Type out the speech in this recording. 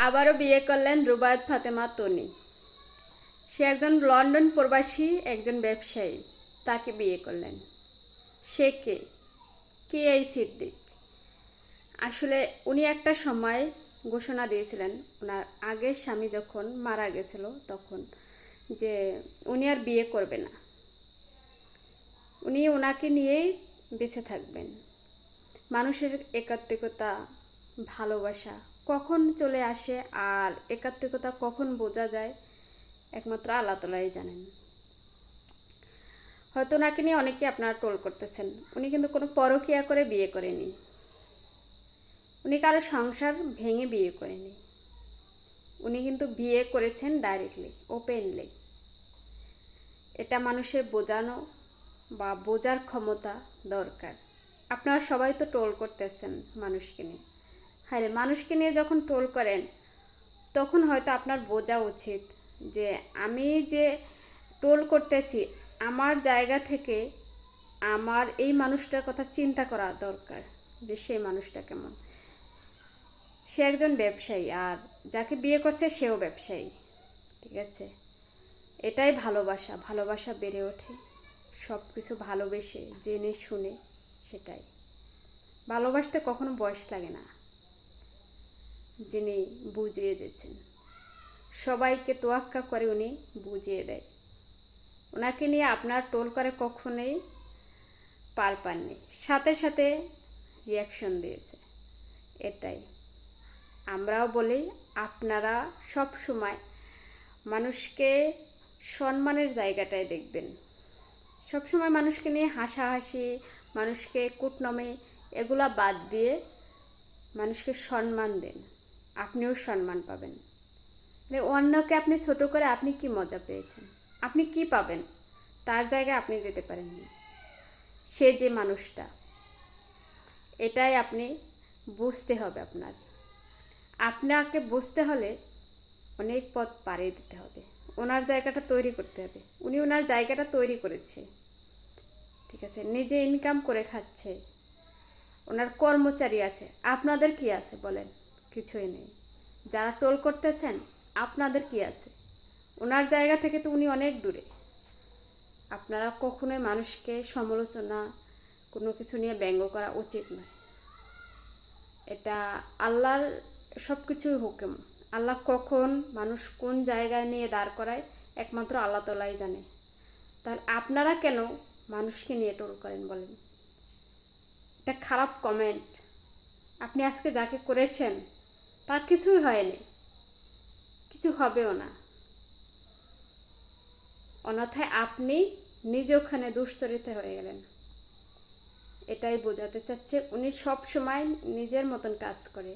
আবারও বিয়ে করলেন রুবায়েত ফাতেমা তনি। সে একজন লন্ডন প্রবাসী একজন ব্যবসায়ী, তাকে বিয়ে করলেন। সে কে? কে এই সিদ্দিক? আসলে উনি একটা সময় ঘোষণা দিয়েছিলেন ওনার আগের স্বামী যখন মারা গেছিল তখন, যে উনি আর বিয়ে করবে না, উনি ওনাকে নিয়েই বেঁচে থাকবেন। মানুষের একাত্মিকতা, ভালোবাসা কখন চলে আসে আর একাত্মিকতা কখন বোঝা যায় একমাত্র আল্লাহ তাআলাই জানেন। হয়তো ওনাকে নিয়ে অনেকে আপনারা ট্রোল করতেছেন, উনি কিন্তু কোনো পরকীয়া করে বিয়ে করেনি, উনি কারো সংসার ভেঙে বিয়ে করেনি, উনি কিন্তু বিয়ে করেছেন ডাইরেক্টলি, ওপেনলি। এটা মানুষের বোঝানো বা বোঝার ক্ষমতা দরকার। আপনারা সবাই তো ট্রোল করতেছেন মানুষকে নিয়ে। হ্যাঁ রে, মানুষকে নিয়ে যখন ট্রোল করেন তখন হয়তো আপনার বোঝা উচিত যে আমি যে ট্রোল করতেছি আমার জায়গা থেকে আমার এই মানুষটার কথা চিন্তা করা দরকার, যে সেই মানুষটা কেমন। সে একজন ব্যবসায়ী আর যাকে বিয়ে করছে সেও ব্যবসায়ী, ঠিক আছে? এটাই ভালোবাসা, ভালোবাসা বেড়ে ওঠে সব কিছু ভালোবেসে জেনে শুনে। সেটাই ভালোবাসতে কখনো বয়স লাগে না, যিনি বুঝিয়ে দিয়েছেন সবাইকে তোয়াক্কা করে উনি বুঝিয়ে দেয়। ওনাকে নিয়ে আপনার টোল করে কখনোই পার পাননি, সাথে সাথে রিয়াকশন দিয়েছে। এটাই আমরাও বলি, আপনারা সব সময় মানুষকে সম্মানের জায়গাটায় দেখবেন। সবসময় মানুষকে নিয়ে হাসাহাসি, মানুষকে কুটনামে এগুলা বাদ দিয়ে মানুষকে সম্মান দেন, আপনিও সম্মান পাবেন। অন্যকে আপনি ছোট করে আপনি কি মজা পেয়েছেন? আপনি কি পাবেন? তার জায়গায় আপনি যেতে পারেননি। সে যে মানুষটা, এটাই আপনি বুঝতে হবে। আপনাকে বুঝতে হলে অনেক পথ পাড়িয়ে দিতে হবে, ওনার জায়গাটা তৈরি করতে হবে। উনি ওনার জায়গাটা তৈরি করেছে, ঠিক আছে? নিজে ইনকাম করে খাচ্ছে, ওনার কর্মচারী আছে। আপনাদের কি আছে বলেন? কিছুই নেই। যারা টোল করতেছেন আপনাদের কি আছে? ওনার জায়গা থেকে তো উনি অনেক দূরে। আপনারা কখনোই মানুষকে সমালোচনা, কোনো কিছু নিয়ে ব্যঙ্গ করা উচিত নয়। এটা আল্লাহর সব কিছুই হুকুম। আল্লাহ কখন মানুষ কোন জায়গায় নিয়ে দাঁড় করায় একমাত্র আল্লাহ তাআলাই জানে। তাহলে আপনারা কেন মানুষকে নিয়ে টোল করেন বলেন? এটা খারাপ কমেন্ট। আপনি আজকে যাকে করেছেন তার কিছুই হয়নি, কিছু হবেও না। অন্যথায় আপনি নিজে ওখানে দুশ্চরিত্র হয়ে গেলেন। এটাই বোঝাতে চাচ্ছে, উনি সব সময় নিজের মতন কাজ করে।